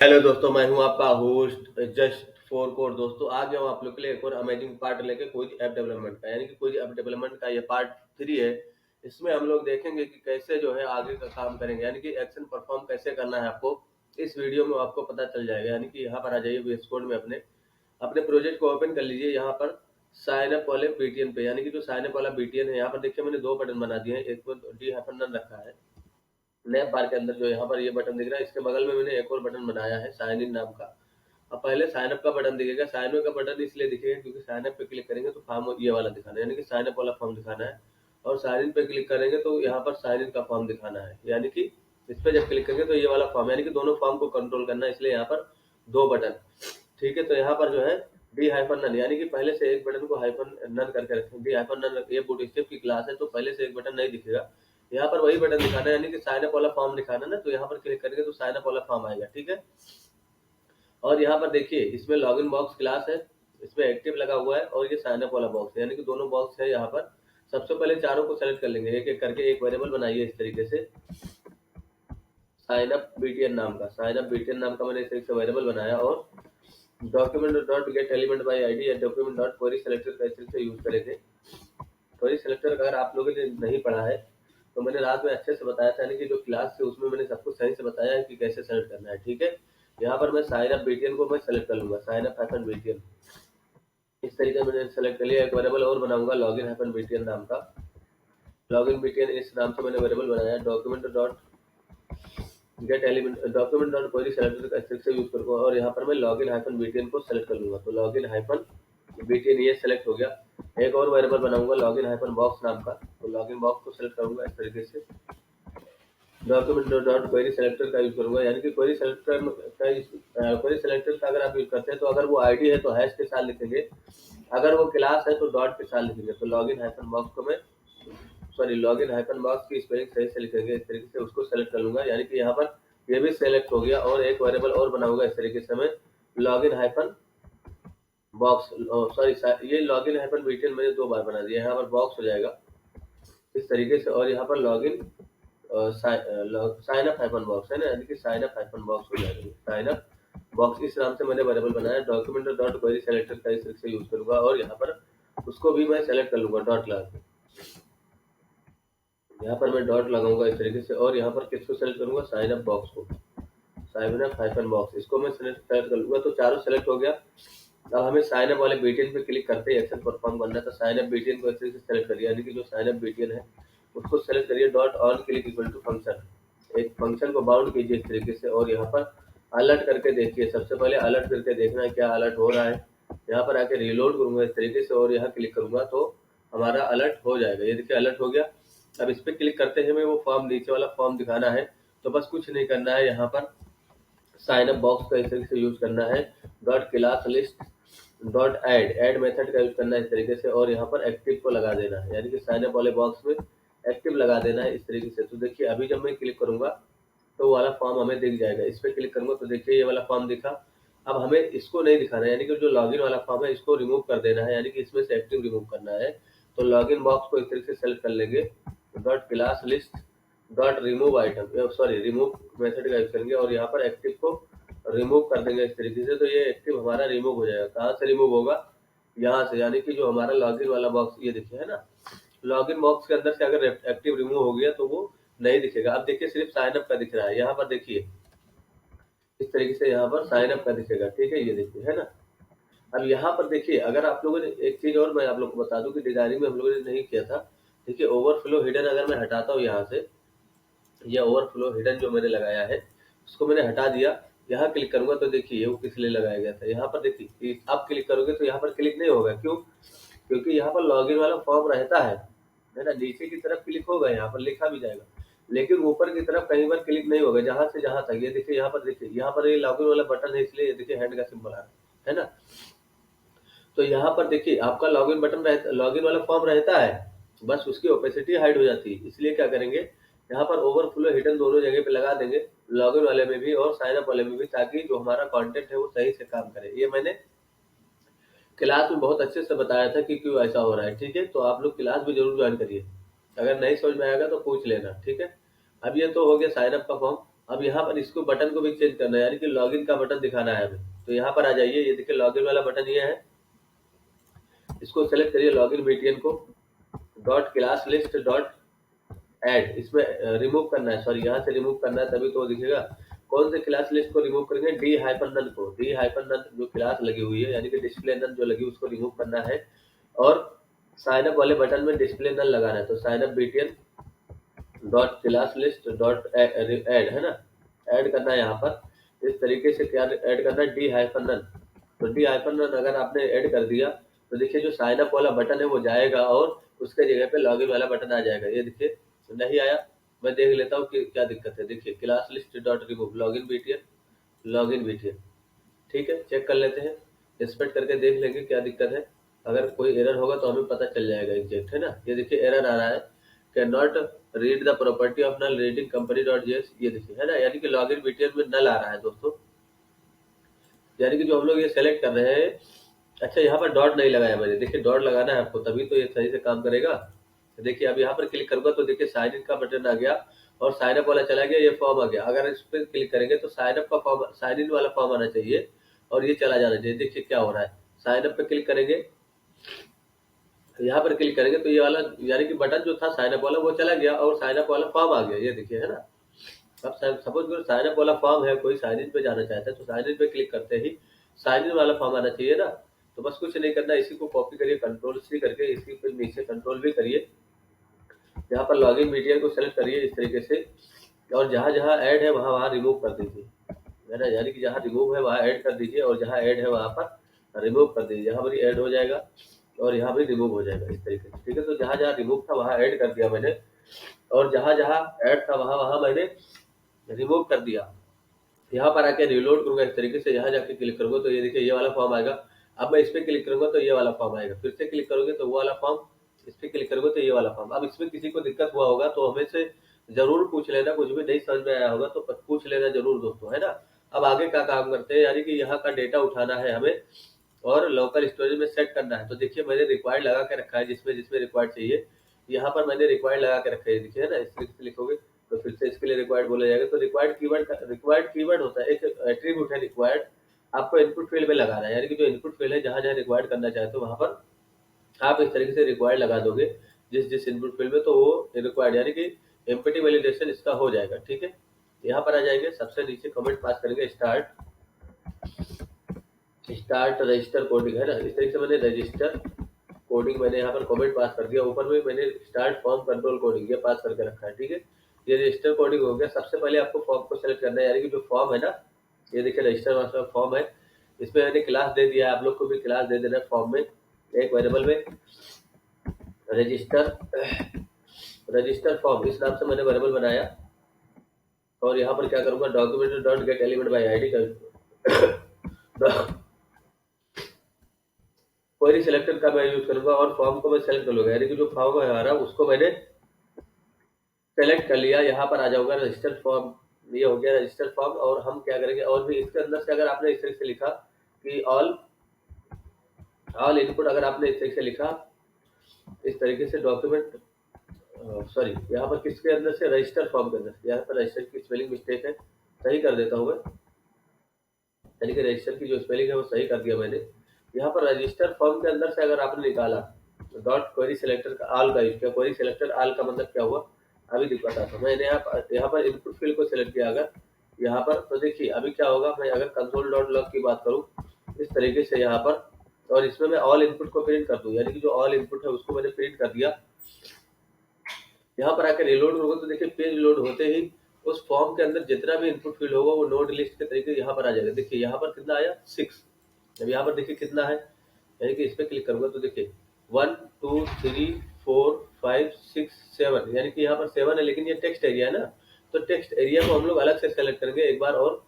Hello दोस्तों, मैं हूं आपका होस्ट जस्ट फॉर कोड। दोस्तों आ गया हूं आप लोग के लिए एक और अमेजिंग पार्ट लेके कोई ऐप डेवलपमेंट का, यानी कि कोई ऐप डेवलपमेंट का ये पार्ट 3 है। इसमें हम लोग देखेंगे कि कैसे जो है आगे का काम करेंगे, यानी कि एक्शन परफॉर्म कैसे करना है आपको इस वीडियो में आपको पता चल जाएगा। यानी कि यहाँ पर आ जाइए वीएस कोड में अपने अपने प्रोजेक्ट को ओपन कर लीजिए। यहाँ पर साइन अप वाले बीटीएन पे, यानी कि जो साइन अप वाला बीटीएन है, यहाँ पर देखिए मैंने दो बटन बना दिए हैं। एक तो डी हाइफन नन रखा है नैप बार के अंदर, जो यहाँ पर ये बटन दिख रहा है, इसके बगल में मैंने एक और बटन बनाया है साइन इन नाम का। अब पहले साइन अप का बटन दिखेगा। साइन अप का बटन इसलिए दिखेगा क्योंकि साइन अप पे क्लिक करेंगे तो फॉर्म ये वाला दिखाना है, यानी कि साइन अप वाला फॉर्म दिखाना है। और साइन इन पे क्लिक करेंगे तो यहाँ पर साइन इन का फॉर्म दिखाना है, यानी कि इस पे जब क्लिक करेंगे तो ये वाला फॉर्म, यानी कि दोनों फॉर्म को कंट्रोल करना है, इसलिए यहाँ पर दो बटन। ठीक है, तो यहाँ पर जो है डी हाइफन नन, यानी कि पहले से एक बटन को हाइफन नन करके रखें। डी हाइफन नन, ये बूटस्ट्रैप की क्लास है तो पहले से एक बटन नहीं दिखेगा। यहाँ पर वही बटन दिखाना है, यानी कि साइन अप वाला फॉर्म दिखाना है ना, तो यहाँ पर क्लिक करेंगे तो साइन अप वाला फॉर्म आएगा। ठीक है, और यहाँ पर देखिए इसमें लॉगिन बॉक्स क्लास है, इसमें एक्टिव लगा हुआ है, और ये साइन अप वाला बॉक्स है, यानी कि दोनों बॉक्स है। यहाँ पर सबसे पहले चारों को सेलेक्ट कर लेंगे, एक एक करके एक वेरिएबल बनाइए इस तरीके से। साइन अप बीटीएन नाम का, साइन अप बीटीएन नाम का मैंने इस तरीके से वेरिएबल बनाया। और document dot gate element by ID या डॉक्यूमेंट डॉट क्वेरी सेलेक्टर का इस तरीके से यूज करेंगे। क्वेरी सेलेक्टर अगर आप लोगों ने नहीं पढ़ा है तो मैंने रात में अच्छे से बताया था, यानी कि जो क्लास थी उसमें मैंने सब कुछ सही से बताया है कि कैसे सेलेक्ट करना है। ठीक है, यहाँ पर मैं साइन अप बीटीएन को मैं सेलेक्ट कर लूंगा, साइन अप हाइफन बीटीएन। इस तरीके से मैंने सेलेक्ट कर लिया। एक वेरिएबल और बनाऊंगा लॉगिन हाइफन बीटीएन नाम का। लॉगिन बीटीएन इस नाम से मैंने वेरिएबल बनाया। Document dot gate element document dot query selector का इस तरीके से यूज करूंगा, और यहाँ पर मैं लॉगिन हाइफन बीटीएन को सेलेक्ट कर लूंगा। तो लॉगिन हाइफन बीटीएन ये सेलेक्ट हो गया। एक और वेरिएबल बनाऊंगा लॉगिन हाइफन बॉक्स नाम का, तो लॉगिन बॉक्स को सेलेक्ट करूंगा इस तरीके से। डॉक्यूमेंट डॉट क्वेरी सेलेक्टर का यूज करूंगा, यानी कि क्वेरी सेलेक्टर का क्वेरी सेलेक्टर का अगर आप यूज करते हैं तो अगर वो आईडी है तो हैश के साथ लिखेंगे, अगर वो क्लास है तो डॉट के साथ लिखेंगे। तो लॉगिन हाइफन बॉक्स को मैं लॉगिन हाइफन बॉक्स की स्पेलिंग सही से लिखेंगे, इस तरीके से उसको सेलेक्ट कर लूंगा, यानी कि यहाँ पर ये भी सेलेक्ट हो गया। और एक वेरिएबल और बनाऊंगा इस तरीके से मैं लॉगिन हाइफन बॉक्स, ये लॉगिन हाइफन बीटीएल मैंने दो बार बना दिया, यहाँ पर बॉक्स हो जाएगा इस तरीके से। और यहाँ पर login sign up hyphen box है ना, यानी कि साइन अप हाइफन बॉक्स हो जाएगा। साइन अप बॉक्स इस नाम से मैंने वेरिएबल बनाया। डॉक्यूमेंट डॉट क्वेरी सेलेक्टर का इस तरीके से यूज करूंगा, और यहाँ पर उसको भी मैं सेलेक्ट कर लूंगा डॉट लगा के। यहाँ पर मैं डॉट लगाऊंगा इस तरीके से, और यहाँ पर किसको सेलेक्ट करूंगा, साइन अप बॉक्स को, साइन अप हाइफन बॉक्स, इसको मैं सेलेक्ट कर लूंगा। तो चारों सेलेक्ट हो गया। अब हमें साइन अप वाले बीटीएन पे क्लिक करते ही एक्शन परफॉर्म करना है, तो साइन अप बीटीएन को इस तरीके से सेलेक्ट करिए, यानी कि जो साइन अप बीटीएन है उसको सेलेक्ट करिए। Dot on click equal to function, एक फंक्शन को बाउंड कीजिए इस तरीके से, और यहाँ पर अलर्ट करके देखिए। सबसे पहले अलर्ट करके देखना है क्या अलर्ट हो रहा है। यहाँ पर आके रीलोड करूंगा इस तरीके से, और यहाँ क्लिक करूंगा तो हमारा अलर्ट हो जाएगा। ये देखिए अलर्ट हो गया। अब इस पर क्लिक करते हैं हमें वो फॉर्म, नीचे वाला फॉर्म दिखाना है। तो बस कुछ नहीं करना है, यहाँ पर साइन अप बॉक्स का इस तरीके से यूज करना है। Dot class list dot add method का यूज करना है इस तरीके से, और यहाँ पर एक्टिव को लगा देना है, यानी कि साइन अप वाले बॉक्स में एक्टिव लगा देना है इस तरीके से। तो देखिए अभी जब मैं क्लिक करूंगा तो वो वाला फॉर्म हमें दिख जाएगा। इस पर क्लिक करूंगा तो देखिए ये वाला फॉर्म दिखा। अब हमें इसको नहीं दिखाना है, यानी कि जो लॉगिन वाला फॉर्म है इसको रिमूव कर देना है, यानी कि इसमें से एक्टिव रिमूव करना है। तो लॉगिन बॉक्स को इस तरीके से सेलेक्ट कर लेंगे। Dot class list dot remove item, remove method का यूज करेंगे, और यहाँ पर एक्टिव को रिमूव कर देंगे इस तरीके से। तो ये एक्टिव हमारा रिमूव हो जाएगा। कहाँ से रिमूव होगा, यहाँ से, यानी कि जो हमारा लॉगिन वाला बॉक्स ये देखिए है ना, लॉगिन बॉक्स के अंदर से अगर एक्टिव रिमूव हो गया तो वो नहीं दिखेगा। अब देखिए सिर्फ साइन अप का दिख रहा है, यहाँ पर देखिए इस तरीके से यहाँ पर साइन अप का दिखेगा। ठीक है, ये देखिए है ना। अब यहाँ पर देखिए, अगर आप लोगों ने एक चीज और मैं आप लोग को बता दूं कि डिजाइनिंग में हम लोगों ने नहीं किया था। देखिए ओवरफ्लो हिडन अगर मैं हटाता हूँ यहाँ से, ये ओवरफ्लो हिडन जो मैंने लगाया है उसको मैंने हटा दिया। यहाँ क्लिक करूंगा तो देखिए वो किस लिए लगाया गया था। यहाँ पर देखिए आप क्लिक करोगे तो यहाँ पर क्लिक नहीं होगा, क्यों? क्योंकि यहाँ पर लॉगिन वाला फॉर्म रहता है ना। नीचे की तरफ क्लिक होगा, यहाँ पर लिखा भी जाएगा, लेकिन ऊपर की तरफ कहीं पर क्लिक नहीं होगा। जहां से जहां तक ये देखिए, यहाँ पर देखिए, यहाँ पर ये लॉगिन वाला बटन है, इसलिए देखिए हैंड का सिंबल आ रहा है ना। तो यहाँ पर देखिए आपका लॉगिन बटन रहता, लॉगिन वाला फॉर्म रहता है, बस उसकी ओपेसिटी हाइड हो जाती है। इसलिए क्या करेंगे, यहाँ पर ओवरफ्लो हिडन दोनों जगह पे लगा देंगे, लॉगिन वाले में भी और साइन अप वाले में भी, ताकि जो हमारा कंटेंट है वो सही से काम करे। ये मैंने क्लास में बहुत अच्छे से बताया था कि क्यों ऐसा हो रहा है। ठीक है, तो आप लोग क्लास भी जरूर ज्वाइन करिए। अगर नहीं समझ में आएगा तो पूछ लेना। ठीक है, अब ये तो हो गया साइन अप का फॉर्म। अब यहाँ पर इसको बटन को भी चेंज करना है, यानी कि लॉगिन का बटन दिखाना है हमें। तो यहाँ पर आ जाइए, ये देखिए लॉगिन वाला बटन ये है, इसको सेलेक्ट करिए लॉगिन बीटीएन को, dot class list dot add, इसमें रिमूव करना है, सॉरी यहाँ से रिमूव करना है, तभी तो दिखेगा। कौन से क्लास लिस्ट को रिमूव करेंगे? डी हाइफन नन को, डी हाइफन नन जो क्लास लगी हुई है, यानी कि डिस्प्ले नन जो लगी उसको रिमूव करना है, और साइन अप वाले बटन में डिस्प्ले नन लगाना है। तो sign up BTN dot class list dot add है ना, ऐड करना है यहाँ पर। इस तरीके से क्या ऐड करना है? D hyphen none. तो डी हाइफन नन अगर आपने ऐड कर दिया तो देखिए जो साइन अप वाला बटन है वो जाएगा और उसके जगह पे लॉगिन वाला बटन आ जाएगा। ये देखिए नहीं आया, मैं देख लेता हूँ कि क्या दिक्कत है। देखिए class list dot remove login BTN, login BTN, ठीक है, चेक कर लेते हैं, इंस्पेक्ट करके देख लेंगे क्या दिक्कत है। अगर कोई एरर होगा तो हमें पता चल जाएगा एग्जैक्ट, है ना। ये देखिए एरर आ रहा है, cannot read the property of null reading company dot JS, ये देखिए है ना, यानी कि लॉगिन बीटीएन में नल आ रहा है दोस्तों, यानी कि जो हम लोग ये सेलेक्ट कर रहे हैं। अच्छा यहाँ पर डॉट नहीं लगाया मैंने, देखिए डॉट लगाना है आपको, तभी तो ये सही से काम करेगा। देखिए अब यहाँ पर क्लिक करूंगा तो देखिए साइन इन का बटन आ गया और साइन अप वाला चला गया, ये फॉर्म आ गया। अगर इस पर क्लिक करेंगे तो साइन अप का फॉर्म, साइन इन वाला फॉर्म आना चाहिए और ये चला जाना चाहिए। देखिए क्या हो रहा है, साइन अप पे क्लिक करेंगे, यहाँ पर क्लिक करेंगे तो ये वाला यानी कि बटन जो था साइन अप वाला वो चला गया और साइन अप वाला फॉर्म आ गया, ये देखिए है ना। अब सपोज साइन अप वाला फॉर्म है, कोई साइन इन पे जाना चाहता है तो साइन इन पे क्लिक करते ही साइन इन वाला फॉर्म आना चाहिए ना। तो बस कुछ नहीं करना, इसी को कॉपी करिए कंट्रोल सी करके, इसी पे नीचे कंट्रोल भी करिए, यहाँ पर लॉगिन मीडिया को सेलेक्ट करिए इस तरीके से, और जहाँ जहाँ ऐड है वहाँ वहाँ रिमूव कर दीजिए, है ना, यानी कि जहाँ रिमूव है वहाँ ऐड कर दीजिए और जहाँ ऐड है वहाँ पर रिमूव कर दीजिए। यहाँ पर ऐड हो जाएगा और यहाँ भी रिमूव हो जाएगा इस तरीके से, ठीक है। तो जहाँ जहाँ रिमूव था वहाँ ऐड कर दिया मैंने, और जहाँ जहाँ ऐड था वहाँ वहाँ मैंने रिमूव कर दिया। यहाँ पर आके रिलोड करूंगा इस तरीके से, यहाँ जाके क्लिक करूंगा तो ये देखिए ये वाला फॉर्म आएगा। अब मैं इस पर क्लिक करूंगा तो ये वाला फॉर्म आएगा, फिर से क्लिक करोगे तो वो वाला फॉर्म, इस पर क्लिक करोगे तो ये वाला फॉर्म। अब इसमें किसी को दिक्कत हुआ होगा तो हमें से जरूर पूछ लेना, कुछ भी नहीं समझ में आया होगा तो पूछ लेना जरूर दोस्तों, है ना। अब आगे का काम करते हैं, यानी कि यहाँ का डेटा उठाना है हमें और लोकल स्टोरेज में सेट करना है। तो देखिए मैंने रिक्वायर्ड लगा के रखा है, जिसमें जिसमें रिक्वायर्ड चाहिए यहाँ पर मैंने रिक्वायर्ड लगा के रखा है, देखिए है ना। इस तरीके से लिखोगे तो फिर से इसके लिए रिक्वायर्ड बोला जाएगा। तो रिक्वायर्ड कीवर्ड होता है, एक एट्रीब्यूट है रिक्वायर्ड, आपको इनपुट फील्ड में लगाना है, यानी कि जो इनपुट फील्ड है जहाँ जहाँ रिक्वायर्ड करना चाहते हो वहाँ पर आप इस तरीके से रिक्वायर्ड लगा दोगे जिस जिस इनपुट फील्ड में, तो वो रिक्वायर्ड यानी कि एम्प्टी वैलिडेशन इसका हो जाएगा, ठीक है। यहाँ पर आ जाएंगे, सबसे नीचे कमेंट पास करेंगे स्टार्ट रजिस्टर कोडिंग, है ना। इस तरीके से मैंने रजिस्टर कोडिंग मैंने यहाँ पर कमेंट पास कर दिया, ऊपर में मैंने स्टार्ट फॉर्म कंट्रोल कोडिंग ये पास करके रखा है, ठीक है। ये रजिस्टर कोडिंग हो गया। सबसे पहले आपको फॉर्म को सेलेक्ट करना है, यानी कि जो फॉर्म है ना, ये देखिए रजिस्टर वाला फॉर्म है, इसमें मैंने क्लास दे दिया है, आप लोग को भी क्लास दे देना है फॉर्म में, एक वेरिएबल में रजिस्टर रजिस्टर फॉर्म इस नाम से मैंने वेरिएबल बनाया। और यहाँ पर क्या करूंगा, document dot gate element by ID query selector का मैं यूज करूंगा और फॉर्म को मैं सेलेक्ट कर लूंगा, यानी कि जो फॉर्म है हमारा उसको मैंने सेलेक्ट कर लिया। यहाँ पर आ जाऊंगा रजिस्टर फॉर्म, ये हो गया रजिस्टर फॉर्म। और हम क्या करेंगे, और भी इसके अंदर से अगर आपने इस तरीके से लिखा कि ऑल इनपुट, अगर आपने इस तरीके से लिखा इस तरीके से डॉक्यूमेंट, सॉरी यहाँ पर किसके अंदर से, रजिस्टर फॉर्म के अंदर, यहाँ पर रजिस्टर की स्पेलिंग मिस्टेक है, सही कर देता हूँ मैं, यानी कि रजिस्टर की जो स्पेलिंग है वो सही कर दिया मैंने। यहाँ पर रजिस्टर फॉर्म के अंदर से अगर आपने निकाला डॉट क्वेरी सिलेक्टर का आल का यूज किया, क्वेरी सिलेक्टर आल का मतलब क्या हुआ अभी बताता हूँ। मैंने यहाँ पर इनपुट फील्ड को सिलेक्ट किया अगर यहाँ पर, तो देखिए अभी क्या होगा, मैं अगर कंसोल डॉट लॉग की बात करूँ इस तरीके से यहाँ पर, और इसमें मैं ऑल इनपुट को प्रिंट कर दूँ, यानी कि जो ऑल इनपुट है उसको मैंने प्रिंट कर दिया। यहाँ पर आकर रिलोड होगा तो देखिए पेज लोड होते ही उस फॉर्म के अंदर जितना भी इनपुट फील्ड होगा वो नोड लिस्ट के तरीके यहाँ पर आ जाएगा। देखिए यहाँ पर कितना आया 6, अब यहाँ पर देखिए कितना है, यानी कि इस पर क्लिक करूंगा तो देखिए 1 2 3 4 5 6 7, यानी कि यहाँ पर 7 है, लेकिन ये टेक्स्ट एरिया है ना, तो टेक्स्ट एरिया को हम लोग अलग से सेलेक्ट करेंगे एक बार। और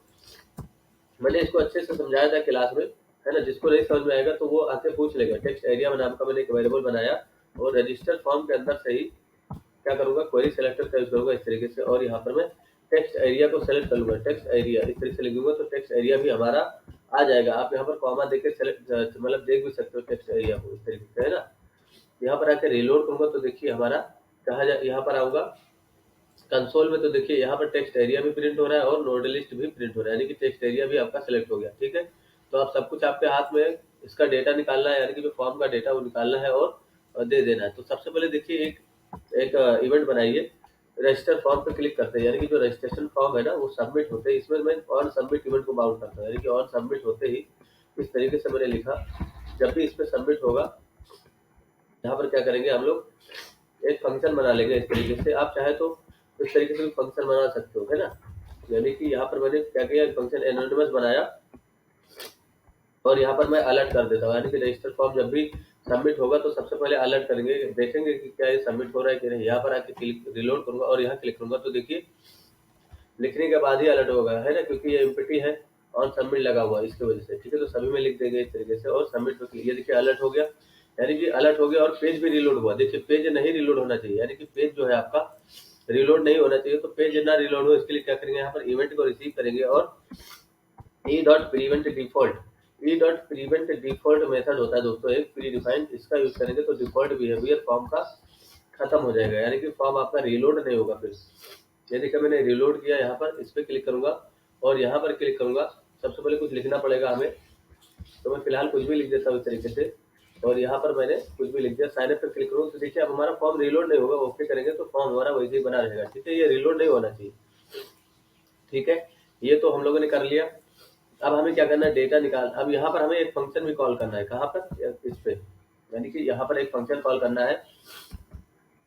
मैंने इसको अच्छे से समझाया था क्लास में, है ना, जिसको नहीं समझ में आएगा तो वो आके पूछ लेगा। टेक्स्ट एरिया नाम का मैंने एक वेरिएबल बनाया और रजिस्टर फॉर्म के अंदर से ही क्या करूंगा, क्वेरी सिलेक्टर का यूज करूंगा इस तरीके से, और यहाँ पर मैं टेक्स्ट एरिया को सेलेक्ट कर लूंगा। टेक्स्ट एरिया इस तरीके से लिखूंगा तो टेक्स्ट एरिया भी हमारा आ जाएगा। आप यहाँ पर कॉमा देके सेलेक्ट मतलब देख भी सकते हो टेक्स्ट एरिया को इस तरीके से, है ना। यहाँ पर आकर रिलोड करूंगा तो देखिए हमारा कहा जाए, यहाँ पर आऊंगा कंसोल में तो देखिए यहाँ पर टेक्स्ट एरिया भी प्रिंट हो रहा है और नोड लिस्ट भी प्रिंट हो रहा है, यानी कि टेक्स्ट एरिया भी आपका सेलेक्ट हो गया। ठीक है, तो आप सब कुछ आपके हाथ में, इसका डेटा निकालना है, यानी कि जो फॉर्म का डेटा वो निकालना है और दे देना है। तो सबसे पहले देखिए एक एक इवेंट बनाइए, रजिस्टर फॉर्म पे क्लिक करते हैं, यानी कि जो रजिस्ट्रेशन फॉर्म है ना वो सबमिट होते ही इसमें मैं ऑन सबमिट इवेंट को बाउंड करता हूँ, यानी कि ऑन सबमिट होते ही इस तरीके से मैंने लिखा, जब भी इस पे सबमिट होगा यहाँ पर क्या करेंगे हम लोग एक फंक्शन बना लेंगे इस तरीके से। आप चाहे तो इस तरीके से भी फंक्शन बना सकते हो, है ना। यानी कि यहाँ पर मैंने क्या किया, एक फंक्शन एनोनिमस बनाया और यहाँ पर मैं अलर्ट कर देता हूँ, यानी कि रजिस्टर फॉर्म जब भी सबमिट होगा तो सबसे पहले अलर्ट करेंगे, देखेंगे कि क्या ये सबमिट हो रहा है कि नहीं। यहाँ पर आके क्लिक रिलोड करूंगा और यहाँ क्लिक करूंगा तो देखिए लिखने के बाद ही अलर्ट होगा, है ना, क्योंकि ये एम्प्टी है और सबमिट लगा हुआ है इसकी वजह से। ठीक है, तो सभी में लिख देंगे इस तरीके से और सबमिट पे क्लिक, ये देखिए अलर्ट हो गया, यानी कि अलर्ट हो गया और पेज भी रिलोड हुआ। देखिए पेज नहीं रिलोड होना चाहिए, यानी कि पेज जो है आपका रिलोड नहीं होना चाहिए। तो पेज ना रिलोड हो इसके लिए क्या करेंगे, यहाँ पर इवेंट को रिसीव करेंगे और e.prevent डिफॉल्ट मेथड होता है दोस्तों एक प्री डिफाइंड, इसका यूज करेंगे तो डिफॉल्ट बिहेवियर फॉर्म का खत्म हो जाएगा, यानी कि फॉर्म आपका रिलोड नहीं होगा। फिर ये देखिए मैंने रिलोड किया, यहाँ पर इस पर क्लिक करूंगा और यहाँ पर क्लिक करूंगा। सबसे पहले कुछ लिखना पड़ेगा हमें, तो मैं फिलहाल कुछ भी लिख देता हूँ इस तरीके से और यहाँ पर मैंने कुछ भी लिख दिया। साइन अप पर क्लिक करूँ तो देखिए अब हमारा फॉर्म रिलोड नहीं होगा, ओके करेंगे तो फॉर्म हमारा वैसे ही बना रहेगा। ठीक है, ये रिलोड नहीं होना चाहिए। ठीक है, ये तो हम लोगों ने कर लिया। अब हमें क्या करना है, डेटा निकाल। अब यहाँ पर हमें एक फंक्शन भी कॉल करना है, कहाँ पर, इस पे, यानी कि यहाँ पर एक फंक्शन कॉल करना है।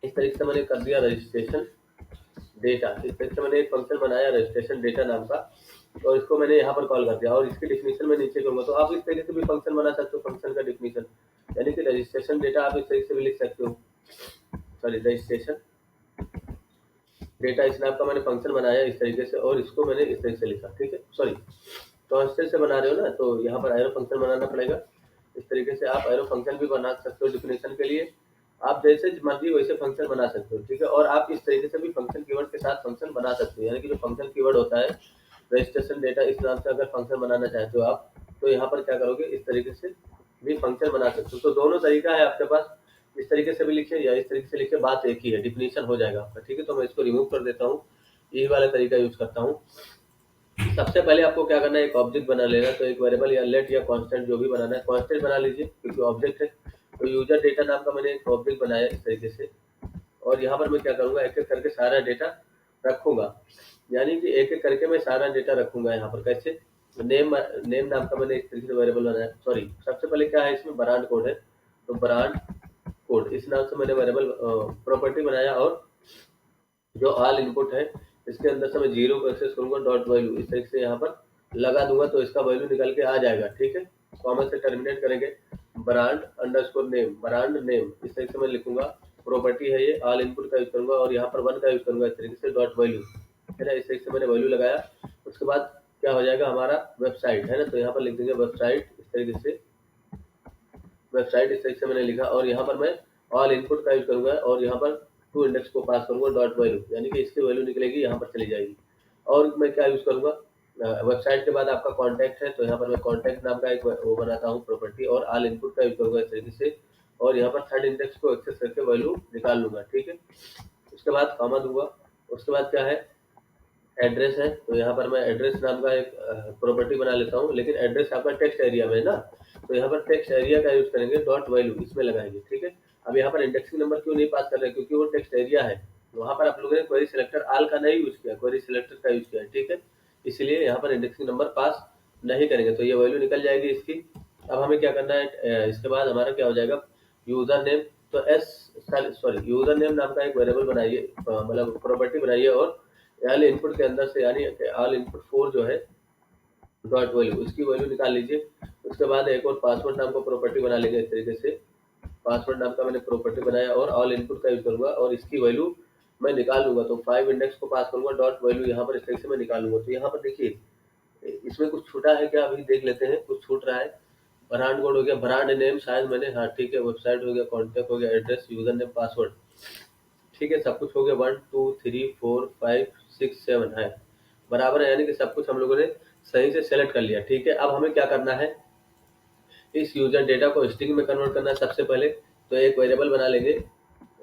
इस तरीके से मैंने कर दिया रजिस्ट्रेशन डेटा, इस तरीके से मैंने एक फंक्शन बनाया रजिस्ट्रेशन डेटा नाम का और इसको मैंने यहाँ पर कॉल कर दिया और इसकी डिफिनीशन में नीचे करूंगा। तो आप इस तरीके से भी फंक्शन बना सकते हो, फंक्शन का डिफिनीशन, यानी कि रजिस्ट्रेशन डेटा आप इस तरीके से भी लिख सकते हो। सॉरी, रजिस्ट्रेशन डेटा इस नाम का मैंने फंक्शन बनाया इस तरीके से और इसको मैंने इस तरीके से लिखा। ठीक है, सॉरी कॉन्स्टेंट से बना रहे हो ना, तो यहाँ पर एरो फंक्शन बनाना पड़ेगा। इस तरीके से आप एरो फंक्शन भी बना सकते हो डिफिनेशन के लिए, आप जैसे मर्जी वैसे फंक्शन बना सकते हो। ठीक है, और आप इस तरीके से भी फंक्शन कीवर्ड के साथ फंक्शन बना सकते हो, यानी कि जो फंक्शन कीवर्ड होता है रजिस्ट्रेशन डेटा इस नाम से अगर फंक्शन बनाना चाहते हो आप, तो यहाँ पर क्या करोगे, इस तरीके से भी फंक्शन बना सकते हो। तो दोनों तरीका है आपके पास, इस तरीके से भी लिखे या इस तरीके से लिखे, बात एक ही है, डिफिनीशन हो जाएगा आपका। ठीक है, तो मैं इसको रिमूव कर देता हूँ, यही वाला तरीका यूज करता हूँ। सबसे पहले आपको क्या करना है, एक ऑब्जेक्ट बना लेना। तो एक वेरिएबल या लेट या कांस्टेंट जो भी बनाना है, कांस्टेंट बना लीजिए क्योंकि ऑब्जेक्ट है। तो यूजर डेटा नाम का मैंने एक ऑब्जेक्ट बनाया इस तरीके से और यहाँ पर मैं क्या करूंगा, एक एक करके सारा डेटा रखूंगा, यानी कि एक एक करके मैं सारा डेटा रखूंगा। यहाँ पर कैसे, नेम नाम का मैंने एक तरीके से वेरिएबल बनाया। सॉरी, सबसे पहले क्या है इसमें ब्रांड कोड है, तो ब्रांड कोड इस नाम से मैंने वेरिएबल प्रॉपर्टी बनाया और जो ऑल इनपुट है इसके अंदर से मैं जीरो को एक्सेस करूंगा, डॉट वैल्यू इस तरीके से यहाँ पर लगा दूंगा तो इसका वैल्यू निकल के आ जाएगा। ठीक है, कॉमा से टर्मिनेट करेंगे, brand underscore name, brand name इस तरीके से मैं लिखूंगा। प्रॉपर्टी है ये, ऑल इनपुट का यूज करूंगा और यहाँ पर 1 का यूज करूंगा इस तरीके से, डॉट वैल्यू, है ना, इस तरीके से मैंने वैल्यू लगाया। उसके बाद क्या हो जाएगा हमारा वेबसाइट, है ना, तो यहाँ पर लिख देंगे वेबसाइट इस तरीके से, वेबसाइट इस तरीके से मैंने लिखा और यहाँ पर मैं ऑल इनपुट का यूज करूंगा और यहाँ पर टू इंडेक्स को पास करूंगा, डॉट वैल्यू, यानी कि इसकी वैल्यू निकलेगी यहाँ पर चली जाएगी। और मैं क्या यूज करूंगा, वेबसाइट के बाद आपका कॉन्टैक्ट है, तो यहाँ पर मैं कॉन्टैक्ट नाम का एक वो बनाता हूँ प्रॉपर्टी और ऑल इनपुट का यूज करूंगा इस तरीके से और यहाँ पर थर्ड इंडेक्स को एक्सेस करके वैल्यू निकाल लूंगा। ठीक है, उसके बाद कॉमा दूंगा। उसके बाद क्या है, एड्रेस है, तो यहाँ पर मैं एड्रेस नाम का एक प्रॉपर्टी बना लेता हूँ, लेकिन एड्रेस आपका टेक्स्ट एरिया में है ना, तो यहाँ पर टेक्स्ट एरिया का यूज करेंगे, डॉट वैल्यू इसमें लगाएंगे। ठीक है, अब यहाँ पर इंडेक्सिंग नंबर क्यों नहीं पास कर रहे, क्योंकि वो टेक्स्ट एरिया है, वहाँ पर आप लोगों ने क्वेरी सिलेक्टर आल का नहीं यूज किया, क्वेरी सिलेक्टर का यूज किया। ठीक है, इसलिए यहाँ पर इंडेक्सिंग नंबर पास नहीं करेंगे, तो ये वैल्यू निकल जाएगी इसकी। अब हमें क्या करना है, इसके बाद हमारा क्या हो जाएगा, यूजर नेम, तो यूजर नेम नाम का एक वेरिएबल बनाइए, मतलब प्रॉपर्टी बनाइए और ऑल इनपुट के अंदर से, यानी ऑल इनपुट 4 जो है डॉट वैल्यू, इसकी वैल्यू निकाल लीजिए। उसके बाद एक और पासवर्ड नाम का प्रॉपर्टी बना लेंगे इस तरीके से, पासवर्ड नाम का मैंने प्रॉपर्टी बनाया और ऑल इनपुट का यूज करूंगा और इसकी वैल्यू मैं निकाल लूंगा, तो 5 इंडेक्स को पास करूंगा, डॉट वैल्यू यहाँ पर इस तरीके से मैं निकालूंगा। तो यहाँ पर देखिए इसमें कुछ छूटा है क्या, अभी देख लेते हैं, कुछ छूट रहा है। ब्रांड कोड हो गया, ब्रांड नेम शायद मैंने, हाँ ठीक है, वेबसाइट हो गया, कॉन्टैक्ट हो गया, एड्रेस, यूजर नेम, पासवर्ड, ठीक है, सब कुछ हो गया। 1 2 3 4 5 6 7 है, बराबर है, यानी कि सब कुछ हम लोगों ने सही से सेलेक्ट कर लिया। ठीक है, अब हमें क्या करना है, इस यूजर डेटा को स्ट्रिंग में कन्वर्ट करना है। सबसे पहले तो एक वेरिएबल बना लेंगे,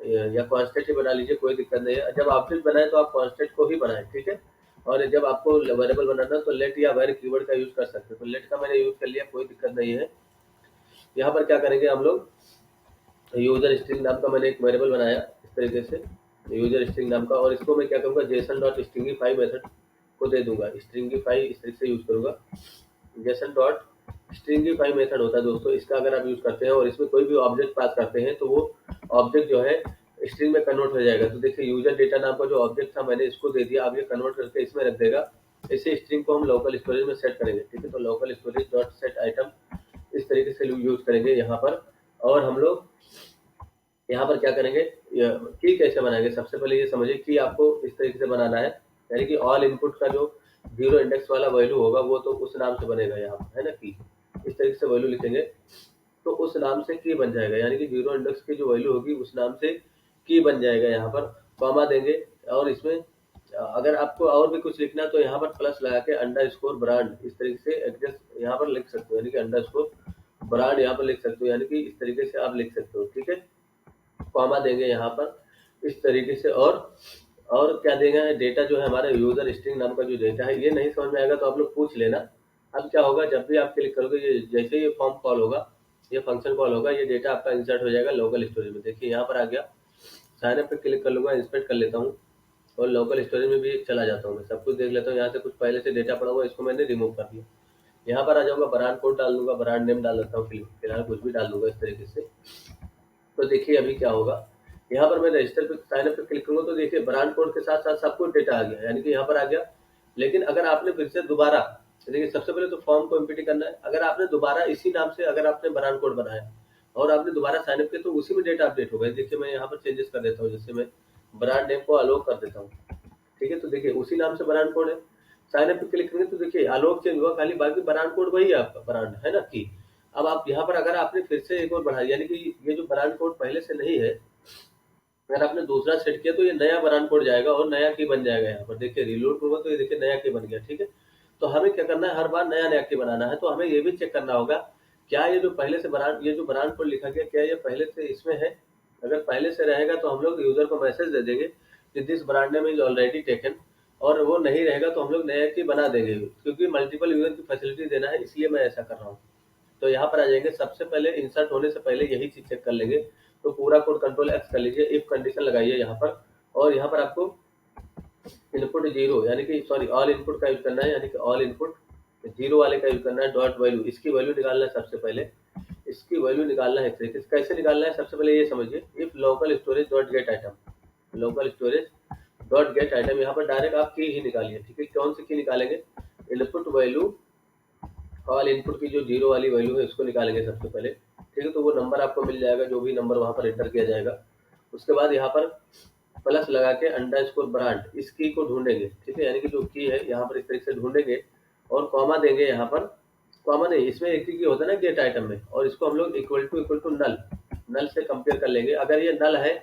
या कांस्टेंट ही बना लीजिए, कोई दिक्कत नहीं है। जब ऑब्जेक्ट बनाए तो आप कांस्टेंट को ही बनाएं, ठीक है। और जब आपको वेरिएबल बनाना है तो लेट या वेर कीवर्ड का यूज कर सकते हैं। तो लेट का मैंने यूज कर लिया, कोई दिक्कत नहीं है। यहाँ पर क्या करेंगे हम लोग, यूजर स्ट्रिंग नाम का मैंने एक वेरिएबल बनाया इस तरीके से, यूजर स्ट्रिंग नाम का, और इसको मैं क्या करूँगा, जेसन डॉट स्ट्रिंगीफाई मेथड को दे दूंगा। स्ट्रिंगीफाई इस तरीके से यूज करूंगा, जेसन डॉट स्ट्रिंगीफाई मेथड होता है दोस्तों, इसका अगर आप यूज करते हैं और इसमें कोई भी ऑब्जेक्ट पास करते हैं तो वो ऑब्जेक्ट जो है स्ट्रिंग में कन्वर्ट हो जाएगा। तो देखिए यूजर डेटा नाम का जो ऑब्जेक्ट था मैंने इसको दे दिया, अब ये कन्वर्ट करके इसमें रख देगा। इसी स्ट्रिंग को हम लोकल स्टोरेज में सेट करेंगे, ठीक है। तो local storage dot set item इस तरीके से यूज करेंगे यहाँ पर। और हम लोग यहाँ पर क्या करेंगे, की कैसे बनाएंगे, सबसे पहले ये समझिए कि आपको इस तरीके से बनाना है, यानी कि ऑल इनपुट का जो जीरो इंडेक्स वाला वैल्यू होगा वो तो उस नाम से बनेगा यहाँ पर, है ना, की इस तरीके से वैल्यू लिखेंगे तो उस नाम से की बन जाएगा, यानी कि जीरो इंडेक्स की जो वैल्यू होगी उस नाम से की बन जाएगा। यहाँ पर कॉमा देंगे, और इसमें अगर आपको और भी कुछ लिखना तो यहाँ पर प्लस लगा के अंडरस्कोर ब्रांड इस तरीके से एडजस्ट यहाँ पर लिख सकते हो, यानी कि अंडरस्कोर ब्रांड यहाँ पर लिख सकते हो, यानी कि इस तरीके से आप लिख सकते हो, ठीक है। कॉमा देंगे यहाँ पर इस तरीके से, और क्या देंगे, डेटा जो है हमारा यूजर स्ट्रिंग नाम का जो डेटा है, ये नहीं समझ में आएगा तो आप लोग पूछ लेना। अब क्या होगा, जब भी आप क्लिक करोगे, ये जैसे ये फॉर्म कॉल होगा, ये फंक्शन कॉल होगा, ये डेटा आपका इंसर्ट हो जाएगा लोकल स्टोरेज में। देखिए यहाँ पर आ गया, साइन अप पे क्लिक कर लूंगा, इंस्पेक्ट कर लेता हूँ और लोकल स्टोरेज में भी चला जाता हूँ, मैं सब कुछ देख लेता हूँ। यहाँ से कुछ पहले से डेटा पड़ा हुआ इसको मैंने रिमूव कर दिया। यहाँ पर आ जाऊंगा, ब्रांड कोड डाल दूंगा, ब्रांड नेम डाल देता हूँ, फिलहाल कुछ भी डाल दूंगा इस तरीके से। तो देखिए अभी क्या होगा, यहाँ पर मैं रजिस्टर पे साइन अप पे क्लिक करूंगा तो देखिए ब्रांड कोड के साथ साथ सब कुछ डेटा आ गया, यानी कि यहाँ पर आ गया। लेकिन अगर आपने फिर से दोबारा, देखिए सबसे पहले तो फॉर्म को एम्प्टी करना है, अगर आपने दोबारा इसी नाम से अगर आपने ब्रांड कोड बनाया और आपने दोबारा साइन अप किया तो उसी में डेटा अपडेट होगा। देखिए मैं यहाँ पर चेंजेस कर देता हूँ, जैसे मैं ब्रांड नेम को अलोक कर देता हूँ, ठीक है। तो देखिए उसी नाम से ब्रांड कोड है, साइन अप पे क्लिक करेंगे तो देखिए आलोक चेंज हुआ, खाली बाकी ब्रांड कोड वही है आपका, ब्रांड है ना की। अब आप यहाँ पर अगर आपने फिर से एक और बढ़ा, यानी कि ये जो ब्रांड कोड पहले से नहीं है, अगर आपने दूसरा सेट किया तो ये नया ब्रांड कोड जाएगा और नया की बन जाएगा। यहाँ पर देखिए रिलोड करूंगा तो ये देखिए नया की बन गया, ठीक है। तो हमें क्या करना है, हर बार नया नया की बनाना है। तो हमें ये भी चेक करना होगा क्या ये जो पहले से ब्रांड, ये जो ब्रांड कोड लिखा गया क्या ये पहले से इसमें है। अगर पहले से रहेगा तो हम लोग यूजर को मैसेज दे देंगे कि this brand name is already taken, और वो नहीं रहेगा तो हम लोग नया की बना देंगे, क्योंकि मल्टीपल यूजर की फैसिलिटी देना है, इसलिए मैं ऐसा कर रहा हूँ। तो यहाँ पर आ जाएंगे, सबसे पहले इंसर्ट होने से पहले यही चीज चेक कर लेंगे। तो पूरा कोड कंट्रोल एक्स कर लीजिए, इफ कंडीशन लगाइए यहाँ पर, और यहाँ पर आपको इनपुट जीरो, यानी कि सॉरी ऑल इनपुट का यूज करना है, यानी कि ऑल इनपुट जीरो वाले का यूज करना है। डॉट वैल्यू, इसकी वैल्यू निकालना है सबसे पहले, इसकी वैल्यू निकालना है। कैसे निकालना है, सबसे पहले ये समझिए, if local storage dot gate item, local storage dot gate item, यहाँ पर डायरेक्ट आप की ही निकालिए, ठीक है। कौन सी की निकालेंगे, इनपुट वैल्यू, ऑल इनपुट की जो जीरो वाली वैल्यू है इसको निकालेंगे सबसे पहले, ठीक है। तो वो नंबर आपको मिल जाएगा, जो भी नंबर वहां पर एंटर किया जाएगा। उसके बाद यहाँ पर प्लस लगा के अंडरस्कोर ब्रांड, इस की को ढूंढेंगे, ठीक है, यानी कि जो की है यहाँ पर इस तरीके से ढूंढेंगे, और कॉमा देंगे यहाँ पर, कॉमा नहीं, इसमें एक ही की होता है ना गेट आइटम में, और इसको हम लोग इक्वल टू नल, नल से कंपेयर कर लेंगे। अगर ये नल है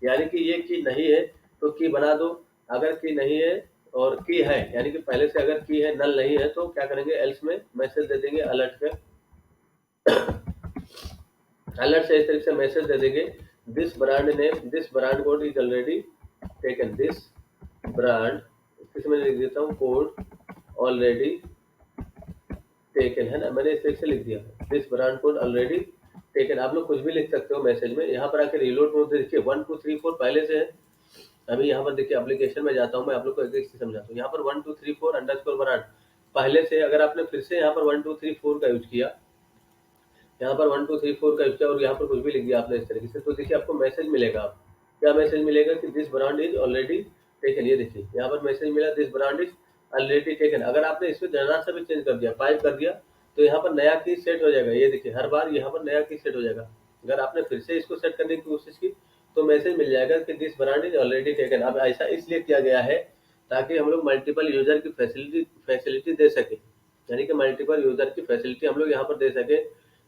यानी कि ये की नहीं है तो की बना दो, अगर की नहीं है और की है यानी कि पहले से अगर की है, नल नहीं है, तो क्या करेंगे, एल्स में मैसेज दे देंगे अलर्ट पे, अलर्ट से इस तरीके से मैसेज दे देंगे, this brand name, this brand code is already taken, this brand, इसमें लिख देता हूँ कोड ऑलरेडी टेकन, है ना, मैंने इस तरीके से लिख दिया, this brand code already taken. आप लोग कुछ भी लिख सकते हो मैसेज में। यहाँ पर आके रीलोड मोड देखिए 1 2 3 4 पहले से है। अभी यहाँ पर देखिए एप्लीकेशन में जाता हूँ, मैं आप लोग को एक एक समझाता हूँ। यहाँ पर 1 2 3 4 अंडरस्कोर ब्रांड पहले से, अगर आपने फिर से यहाँ पर 1 2 3 4 का यूज किया, यहाँ पर 1 2 3 4 का यूज किया और यहाँ पर कुछ भी लिख दिया आपने इस तरीके से, तो देखिए आपको मैसेज मिलेगा। क्या मैसेज मिलेगा कि this brand is already taken, ये देखिए यहाँ पर मैसेज मिला, this brand is already taken. अगर आपने इसमें जरा सा भी चेंज कर दिया, 5 कर दिया, तो यहाँ पर नया की सेट हो जाएगा। ये देखिए हर बार यहाँ पर नया की सेट हो जाएगा। अगर आपने फिर से इसको सेट करने की कोशिश की तो मैसेज मिल जाएगा कि this brand is already taken. अब ऐसा इसलिए किया गया है ताकि हम लोग मल्टीपल यूजर की फैसिलिटी दे सके, यानी कि मल्टीपल यूजर की फैसिलिटी हम लोग यहाँ पर दे सके,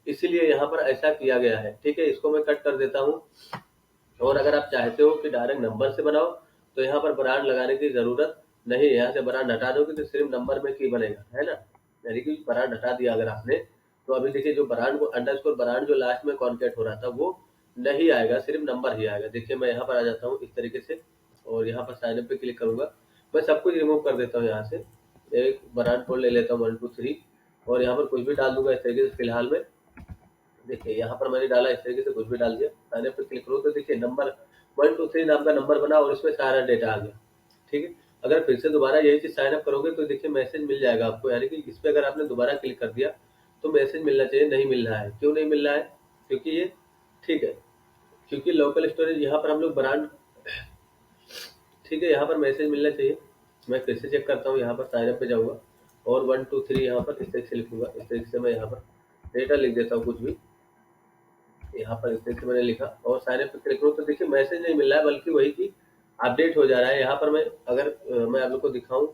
इसीलिए यहाँ पर ऐसा किया गया है, ठीक है। इसको मैं कट कर देता हूँ। और अगर आप चाहते हो कि डायरेक्ट नंबर से बनाओ तो यहाँ पर ब्रांड लगाने की जरूरत नहीं है, यहाँ से ब्रांड हटा दोगे तो सिर्फ नंबर में की बनेगा, है ना, यानी कि ब्रांड हटा दिया अगर आपने, तो अभी देखिए जो ब्रांड को अंडरस्कोर ब्रांड जो लास्ट में कॉन्केट हो रहा था वो नहीं आएगा, सिर्फ नंबर ही आएगा। देखिए मैं यहाँ पर आ जाता हूँ इस तरीके से और यहाँ पर साइन अप पे क्लिक करूंगा। मैं सब कुछ रिमूव कर देता हूँ यहाँ से। एक ब्रांड कोड ले लेता हूँ 123 और यहाँ पर कुछ भी डाल दूंगा इस तरीके से। फिलहाल में देखिए यहाँ पर मैंने डाला इस तरीके से, कुछ भी डाल दिया। साइन अप पे क्लिक करूँ तो देखिए नंबर 123 नाम का नंबर बना और उसमें सारा डेटा आ गया। ठीक है। अगर फिर से दोबारा यही चीज साइन अप करोगे तो देखिए मैसेज मिल जाएगा आपको, यानी कि इस पे अगर आपने दोबारा क्लिक कर दिया तो मैसेज मिलना चाहिए, नहीं मिल रहा है। क्यों नहीं मिल रहा है? क्योंकि ये ठीक है, क्योंकि लोकल स्टोरेज यहाँ पर हम लोग ब्रांड, ठीक है, यहाँ पर मैसेज मिलना चाहिए। मैं फिर से चेक करता हूँ, यहाँ पर साइन अप पे जाऊँगा और 123 यहाँ पर इस तरीके से लिखूंगा। इस तरीके से मैं यहाँ पर डेटा लिख देता हूँ कुछ भी, यहाँ पर इस तरीके से मैंने लिखा और साइन अप पे क्लिक करूँ तो देखिए मैसेज नहीं मिल रहा है, बल्कि वही की अपडेट हो जा रहा है। यहाँ पर मैं अगर मैं आप लोग को दिखाऊं,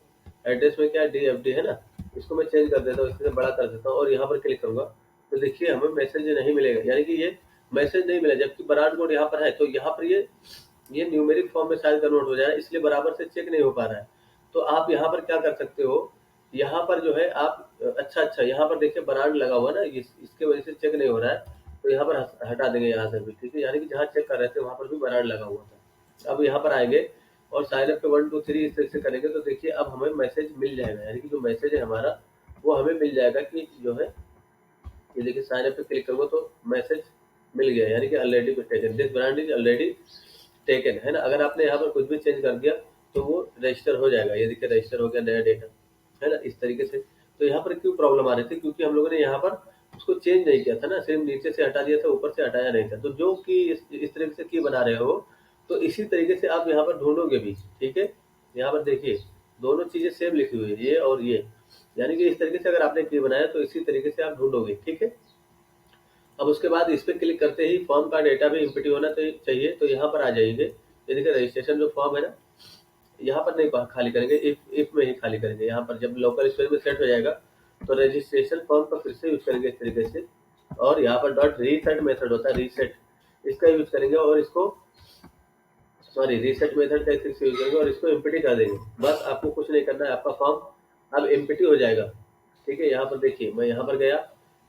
एड्रेस में क्या DFD है ना, इसको मैं चेंज कर देता हूँ, इससे बड़ा कर देता हूँ और यहाँ पर क्लिक करूंगा तो देखिए हमें मैसेज नहीं मिलेगा, यानी कि ये मैसेज नहीं मिला। जबकि ब्रांड कोड यहाँ पर है तो यहाँ पर ये न्यूमेरिक फॉर्म में शायद कन्वर्ट हो जाए, इसलिए बराबर से चेक नहीं हो पा रहा है। तो आप यहाँ पर क्या कर सकते हो, यहाँ पर जो है आप अच्छा यहाँ पर देखिए ब्रांड लगा हुआ ना, इसके वजह से चेक नहीं हो रहा है। तो यहाँ पर हटा देंगे यहाँ से भी, ठीक है, यानी कि जहाँ चेक कर रहे थे वहाँ पर भी ब्रांड लगा हुआ था। अब यहाँ पर आएंगे और साइन अप पे 123 इस तरह से करेंगे तो देखिए अब हमें मैसेज मिल जाएगा, यानी कि जो मैसेज है हमारा वो हमें मिल जाएगा कि जो है ये देखिए साइन अप पे क्लिक करूंगा तो मैसेज मिल गया, यानी कि already taken, this brand is already taken, है ना। अगर आपने यहाँ पर कुछ भी चेंज कर दिया तो वो रजिस्टर हो जाएगा। ये देखिए रजिस्टर हो गया नया डेटा, है ना, इस तरीके से। तो यहाँ पर क्यों प्रॉब्लम आ रही थी, क्योंकि हम लोगों ने यहाँ पर उसको चेंज नहीं किया था ना, सिर्फ नीचे से हटा दिया था, ऊपर से हटाया नहीं था। तो जो की इस तरीके से की बना रहे हो तो इसी तरीके से आप यहाँ पर ढूंढोगे भी, ठीक है। यहाँ पर देखिए दोनों चीजें सेम लिखी हुई है, ये और ये, यानी कि इस तरीके से अगर आपने की बनाया तो इसी तरीके से आप ढूंढोगे, ठीक है। अब उसके बाद इस पे क्लिक करते ही फॉर्म का डेटा भी इम्पिटी होना चाहिए, तो यहाँ पर आ जाइए। ये देखिए रजिस्ट्रेशन जो फॉर्म है ना, यहाँ पर नहीं खाली करेंगे, इफ में ही खाली करेंगे। यहाँ पर जब लोकल स्टोरेज में सेट हो जाएगा तो रजिस्ट्रेशन फॉर्म का फिर से यूज करेंगे इस तरीके से। और यहाँ पर डॉट रीसेट मेथड होता है, रीसेट, इसका यूज करेंगे और इसको सॉरी रीसेट मेथड का इस तरीके से यूज करेंगे और इसको इम्पिटी कर देंगे। बस आपको कुछ नहीं करना है, आपका फॉर्म अब इम्पिटी हो जाएगा, ठीक है। यहाँ पर देखिए मैं यहाँ पर गया,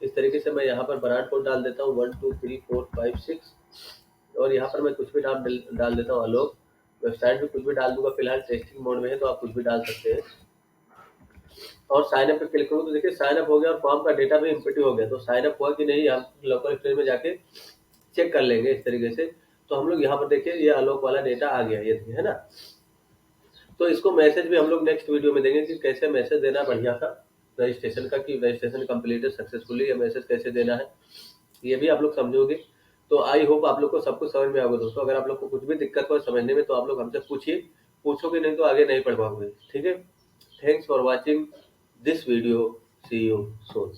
इस तरीके से मैं यहाँ पर ब्रांड कोड डाल देता हूँ 1 2 3 4 5 6 और यहाँ पर मैं कुछ भी नाम डाल देता हूँ आलोक। वेबसाइट में कुछ भी डाल दूंगा, फिलहाल टेस्टिंग मोड में है तो आप कुछ भी डाल सकते हैं। और साइन अप पे क्लिक करूँ तो देखिए साइन अप हो गया और फॉर्म का डेटा भी इम्पिटी हो गया। तो साइन अप हुआ कि नहीं आप लोकल स्टोरेज में जाके चेक कर लेंगे इस तरीके से। तो हम लोग यहाँ पर देखिए ये आलोक वाला डेटा आ गया, ये देखिए, है ना। तो इसको मैसेज भी हम लोग नेक्स्ट वीडियो में देंगे कि कैसे मैसेज देना बढ़िया था रजिस्ट्रेशन का, कि रजिस्ट्रेशन कंप्लीटेड सक्सेसफुली, ये मैसेज कैसे देना है ये भी आप लोग समझोगे। तो आई होप आप लोग को सब कुछ समझ में आएगा दोस्तों। अगर आप लोग को कुछ भी दिक्कत हो समझने में तो आप लोग हमसे पूछिए, पूछोगे नहीं तो आगे नहीं पढ़ पाओगे, ठीक है। Thanks for watching this video, see you soon.